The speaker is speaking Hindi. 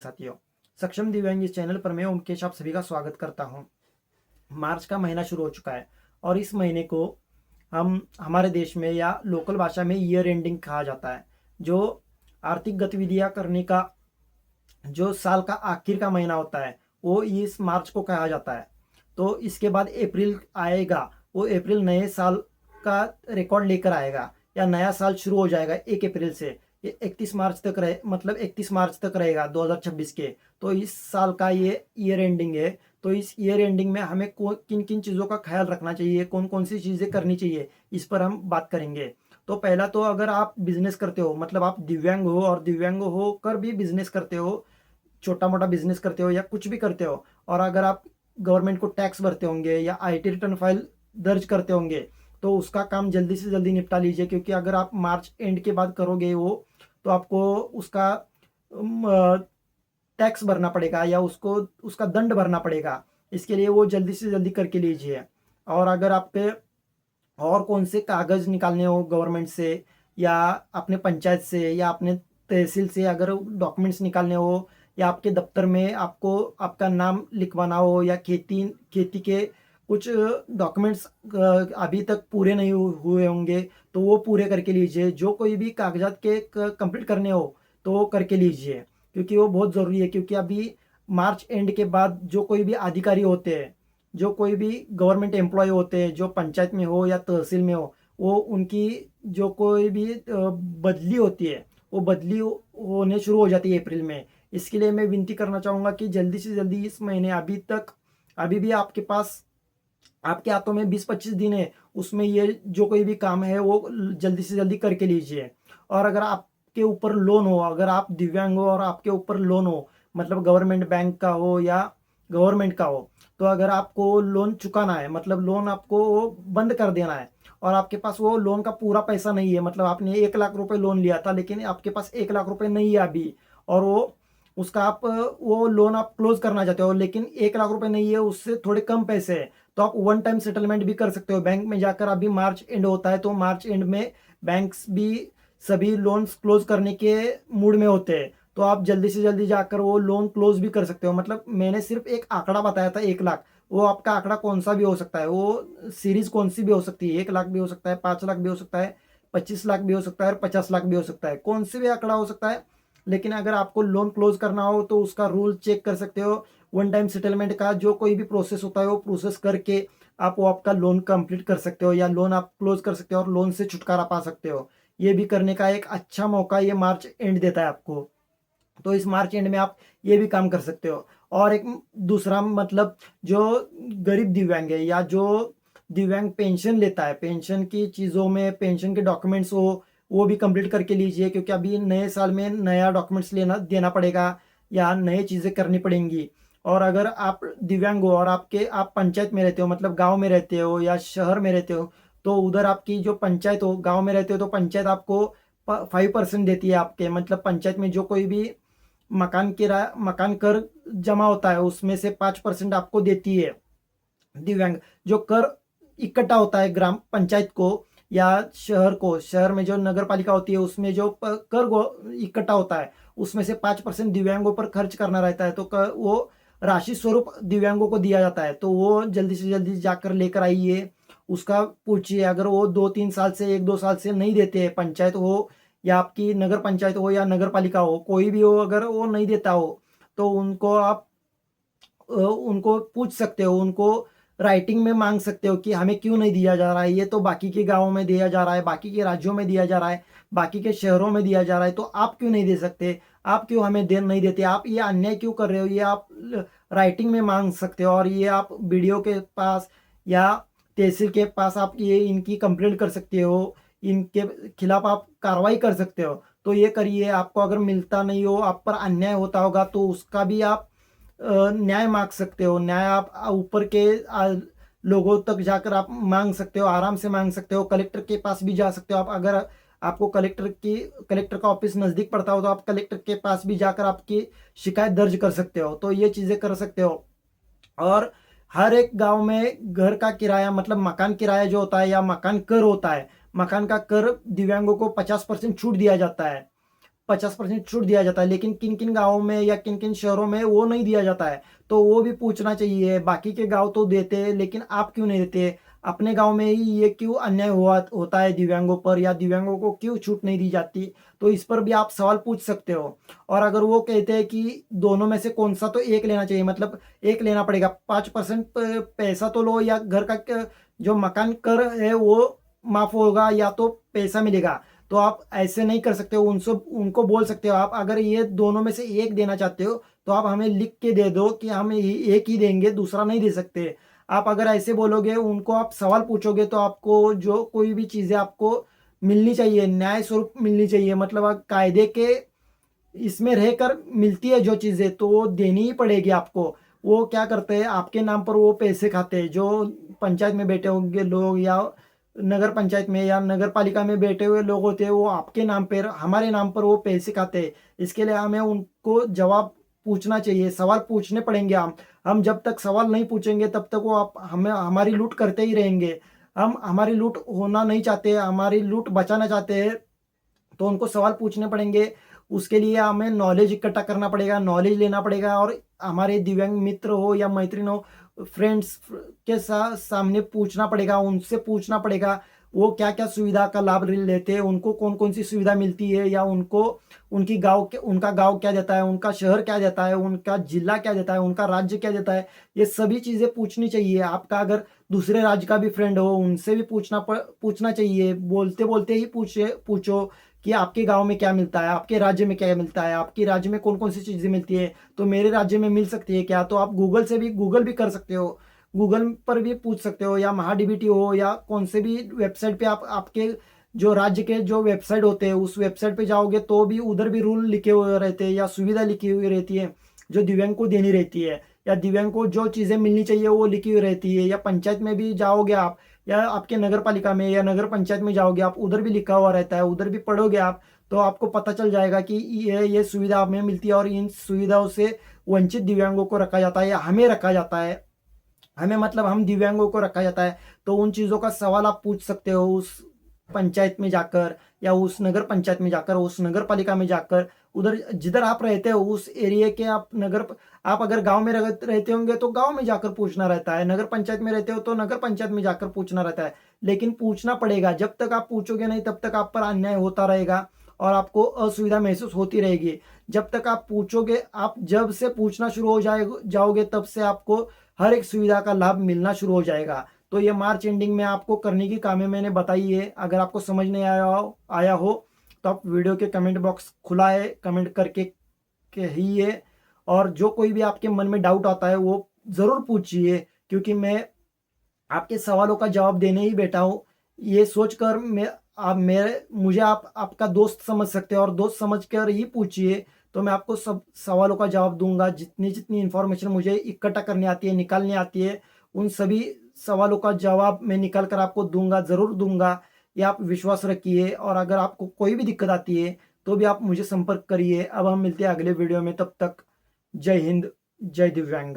साथियों, सक्षम दिव्यांग इस चैनल पर मैं उनके आप सभी का स्वागत करता हूं। मार्च का महीना शुरू हो चुका है और इस महीने को हम हमारे देश में या लोकल भाषा में ईयर एंडिंग कहा जाता है। जो आर्थिक गतिविधियां करने का जो साल का आखिर का महीना होता है वो इस मार्च को कहा जाता है। तो इसके बाद अप्रैल आएगा, वो अप्रैल नए साल का रिकॉर्ड लेकर आएगा या नया साल शुरू हो जाएगा 1 अप्रैल से। ये 31 मार्च तक रहे, मतलब 31 मार्च तक रहेगा 2026 के। तो इस साल का ये ईयर एंडिंग है। तो इस ईयर एंडिंग में हमें किन किन चीज़ों का ख्याल रखना चाहिए, कौन कौन सी चीज़ें करनी चाहिए, इस पर हम बात करेंगे। तो पहला तो अगर आप बिजनेस करते हो, मतलब आप दिव्यांग हो और दिव्यांग होकर भी बिजनेस करते हो, छोटा मोटा बिजनेस करते हो या कुछ भी करते हो, और अगर आप गवर्नमेंट को टैक्स भरते होंगे या आईटी रिटर्न फाइल दर्ज करते होंगे, तो उसका काम जल्दी से जल्दी निपटा लीजिए। क्योंकि अगर आप मार्च एंड के बाद करोगे वो, तो आपको उसका टैक्स भरना पड़ेगा या उसको उसका दंड भरना पड़ेगा। इसके लिए वो जल्दी से जल्दी करके लीजिए। और अगर आप पे और कौन से कागज़ निकालने हो गवर्नमेंट से या अपने पंचायत से या अपने तहसील से, अगर डॉक्यूमेंट्स निकालने हो या आपके दफ्तर में आपको आपका नाम लिखवाना हो या खेती खेती के कुछ डॉक्यूमेंट्स अभी तक पूरे नहीं हुए होंगे, तो वो पूरे करके लीजिए। जो कोई भी कागजात के कंप्लीट करने हो तो वो करके लीजिए, क्योंकि वो बहुत ज़रूरी है। क्योंकि अभी मार्च एंड के बाद जो कोई भी अधिकारी होते हैं, जो कोई भी गवर्नमेंट एम्प्लॉय होते हैं, जो पंचायत में हो या तहसील में हो, वो उनकी जो कोई भी बदली होती है, वो बदली होने शुरू हो जाती है अप्रैल में। इसके लिए मैं विनती करना चाहूँगा कि जल्दी से जल्दी इस महीने, अभी भी आपके पास, आपके हाथों में 20-25 दिन है, उसमें ये जो कोई भी काम है वो जल्दी से जल्दी करके लीजिए। और अगर आपके ऊपर लोन हो, अगर आप दिव्यांग हो और आपके ऊपर लोन हो, मतलब गवर्नमेंट बैंक का हो या गवर्नमेंट का हो, तो अगर आपको लोन चुकाना है, मतलब लोन आपको वो बंद कर देना है, और आपके पास वो लोन का पूरा पैसा नहीं है, मतलब आपने 1 लाख रुपए लोन लिया था लेकिन आपके पास 1 लाख रुपए नहीं है अभी, और वो उसका आप वो लोन आप क्लोज करना चाहते हो लेकिन 1 लाख रुपए नहीं है, उससे थोड़े कम पैसे है, तो आप वन टाइम सेटलमेंट भी कर सकते हो बैंक में जाकर। अभी मार्च एंड होता है तो मार्च एंड में बैंक्स भी सभी लोन्स क्लोज करने के मूड में होते हैं, तो आप जल्दी से जल्दी जाकर वो लोन क्लोज भी कर सकते हो। मतलब मैंने सिर्फ एक आंकड़ा बताया था 1 लाख, वो आपका आंकड़ा कौन सा भी हो सकता है, वो सीरीज कौन सी भी हो सकती है। 1 लाख भी हो सकता है, 5 लाख भी हो सकता है, 25 लाख भी हो सकता है और 50 लाख भी हो सकता है, कौन सी भी आंकड़ा हो सकता है। लेकिन अगर आपको लोन क्लोज करना हो तो उसका रूल चेक कर सकते हो। वन टाइम सेटलमेंट का जो कोई भी प्रोसेस होता है वो प्रोसेस करके आप वो आपका लोन कंप्लीट कर सकते हो या लोन आप क्लोज कर सकते हो और लोन से छुटकारा पा सकते हो। ये भी करने का एक अच्छा मौका ये मार्च एंड देता है आपको। तो इस मार्च एंड में आप ये भी काम कर सकते हो। और एक दूसरा, मतलब जो गरीब दिव्यांग है या जो दिव्यांग पेंशन लेता है, पेंशन की चीज़ों में पेंशन के डॉक्यूमेंट्स हो, वो भी कंप्लीट करके लीजिए। क्योंकि अभी नए साल में नया डॉक्यूमेंट्स लेना देना पड़ेगा या नई चीज़ें करनी पड़ेंगी। और अगर आप दिव्यांग हो और आप पंचायत में रहते हो, मतलब गांव में रहते हो या शहर में रहते हो, तो उधर आपकी जो पंचायत हो, गांव में रहते हो तो पंचायत आपको 5% देती है आपके, मतलब पंचायत में जो कोई भी मकान कर जमा होता है उसमें से 5% आपको देती है दिव्यांग। जो कर इकट्ठा होता है ग्राम पंचायत को या शहर को, शहर में जो नगर पालिका होती है उसमें जो कर इकट्ठा होता है, उसमें से 5% दिव्यांगों पर खर्च करना रहता है। तो वो राशि स्वरूप दिव्यांगों को दिया जाता है, तो वो जल्दी से जल्दी जाकर लेकर आइए। उसका पूछिए, अगर वो 2-3 साल से, 1-2 साल से नहीं देते हैं, पंचायत हो या आपकी नगर पंचायत हो या नगर पालिका हो, कोई भी हो, अगर वो नहीं देता हो तो उनको आप उनको पूछ सकते हो, उनको राइटिंग में मांग सकते हो कि हमें क्यों नहीं दिया जा रहा है। ये तो बाकी के गाँवों में दिया जा रहा है, बाकी के राज्यों में दिया जा रहा है, बाकी के शहरों में दिया जा रहा है, तो आप क्यों नहीं दे सकते, आप क्यों हमें दे नहीं देते, आप ये अन्याय क्यों कर रहे हो। ये आप राइटिंग में मांग सकते हो और ये आप बीडीओ के पास या तहसील के पास आप ये इनकी कंप्लेंट कर सकते हो, इनके खिलाफ आप कार्रवाई कर सकते हो। तो ये करिए। आपको अगर मिलता नहीं हो, आप पर अन्याय होता होगा, तो उसका भी आप न्याय मांग सकते हो। न्याय आप ऊपर के लोगों तक जाकर आप मांग सकते हो, आराम से मांग सकते हो। कलेक्टर के पास भी जा सकते हो आप, अगर आपको कलेक्टर का ऑफिस नज़दीक पड़ता हो तो आप कलेक्टर के पास भी जाकर आपकी शिकायत दर्ज कर सकते हो। तो ये चीज़ें कर सकते हो। और हर एक गांव में घर का किराया, मतलब मकान किराया जो होता है या मकान कर होता है, मकान का कर दिव्यांगों को 50% छूट दिया जाता है। 50% छूट दिया जाता है, लेकिन किन किन गाँवों में या किन किन शहरों में वो नहीं दिया जाता है। तो वो भी पूछना चाहिए। बाकी के गाँव तो देते हैं, लेकिन आप क्यों नहीं देते? अपने गाँव में ही ये क्यों अन्याय हुआ होता है दिव्यांगों पर, या दिव्यांगों को क्यों छूट नहीं दी जाती? तो इस पर भी आप सवाल पूछ सकते हो। और अगर वो कहते हैं कि दोनों में से कौन सा, तो एक लेना चाहिए, मतलब एक लेना पड़ेगा। 5% पैसा तो लो, या घर का जो मकान कर है वो माफ होगा, या तो पैसा मिलेगा। तो आप ऐसे नहीं कर सकते हो। उनसे उनको बोल सकते हो आप, अगर ये दोनों में से एक देना चाहते हो तो आप हमें लिख के दे दो कि हम एक ही देंगे, दूसरा नहीं दे सकते। आप अगर ऐसे बोलोगे, उनको आप सवाल पूछोगे, तो आपको जो कोई भी चीज़ें आपको मिलनी चाहिए, न्याय स्वरूप मिलनी चाहिए, मतलब कायदे के इसमें रहकर मिलती है जो चीज़ें, तो वो देनी ही पड़ेगी आपको। वो क्या करते हैं, आपके नाम पर वो पैसे खाते हैं, जो पंचायत में बैठे होंगे लोग, या नगर पंचायत में या नगर पालिका में बैठे हुए लोग होते हैं, वो आपके नाम पर, हमारे नाम पर वो पैसे खाते हैं। इसके लिए हमें उनको जवाब पूछना चाहिए, सवाल पूछने पड़ेंगे। हम जब तक सवाल नहीं पूछेंगे तब तक वो आप हमें हमारी लूट करते ही रहेंगे। हम हमारी लूट होना नहीं चाहते, हमारी लूट बचाना चाहते हैं, तो उनको सवाल पूछने पड़ेंगे। उसके लिए हमें नॉलेज इकट्ठा करना पड़ेगा, नॉलेज लेना पड़ेगा, और हमारे दिव्यांग मित्र हो या मैत्रीण हो, फ्रेंड्स के सामने पूछना पड़ेगा, उनसे पूछना पड़ेगा वो क्या क्या सुविधा का लाभ लेते हैं, उनको कौन कौन सी सुविधा मिलती है, या उनको उनका गांव क्या देता है, उनका शहर क्या देता है, उनका जिला क्या देता है, उनका राज्य क्या देता है। ये सभी चीज़ें पूछनी चाहिए। आपका अगर दूसरे राज्य का भी फ्रेंड हो, उनसे भी पूछना चाहिए। बोलते बोलते ही पूछो कि आपके गांव में क्या मिलता है, आपके राज्य में क्या मिलता है, आपके राज्य में कौन कौन सी चीज़ें मिलती है, तो मेरे राज्य में मिल सकती है क्या? तो आप गूगल भी कर सकते हो, गूगल पर भी पूछ सकते हो, या महाडीबीटी हो, या कौन से भी वेबसाइट पे आप आपके जो राज्य के जो वेबसाइट होते हैं उस वेबसाइट पे जाओगे, तो भी उधर भी रूल लिखे हुए रहते हैं, या सुविधा लिखी हुई रहती है जो दिव्यांग को देनी रहती है, या दिव्यांग को जो चीज़ें मिलनी चाहिए वो लिखी हुई रहती है। या पंचायत में भी जाओगे आप, या आपके नगर पालिका में या नगर पंचायत में जाओगे आप, उधर भी लिखा हुआ रहता है, उधर भी पढ़ोगे आप, तो आपको पता चल जाएगा कि ये सुविधा हमें मिलती है, और इन सुविधाओं से वंचित दिव्यांगों को रखा जाता है, या हमें रखा जाता है। हमें मतलब हम दिव्यांगों को रखा जाता है। तो उन चीज़ों का सवाल आप पूछ सकते हो उस पंचायत में जाकर, या उस नगर पंचायत में जाकर, उस नगर पालिका में जाकर, उधर जिधर आप रहते हो उस एरिया के आप अगर गांव में रहते होंगे तो गांव में जाकर पूछना रहता है, नगर पंचायत में रहते हो तो नगर पंचायत में जाकर पूछना रहता है। लेकिन पूछना पड़ेगा, जब तक आप पूछोगे नहीं तब तक आप पर अन्याय होता रहेगा, और आपको असुविधा महसूस होती रहेगी। जब तक आप पूछोगे, आप जब से पूछना शुरू हो जाओगे, तब से आपको हर एक सुविधा का लाभ मिलना शुरू हो जाएगा। तो ये मार्च एंडिंग में आपको करने की कामें मैंने बताई है। अगर आपको समझ नहीं आया हो तो आप वीडियो के कमेंट बॉक्स खुला है, कमेंट करके कहिए। और जो कोई भी आपके मन में डाउट आता है वो ज़रूर पूछिए, क्योंकि मैं आपके सवालों का जवाब देने ही बैठा हूँ। ये सोचकर मुझे आप आपका दोस्त समझ सकते हैं, और दोस्त समझकर ही पूछिए, तो मैं आपको सब सवालों का जवाब दूंगा। जितनी जितनी इन्फॉर्मेशन मुझे इकट्ठा करनी आती है, निकालनी आती है, उन सभी सवालों का जवाब मैं निकाल कर आपको दूंगा, ज़रूर दूंगा। ये आप विश्वास रखिए। और अगर आपको कोई भी दिक्कत आती है तो भी आप मुझे संपर्क करिए। अब हम मिलते हैं अगले वीडियो में, तब तक जय हिंद, जय दिव्यांग।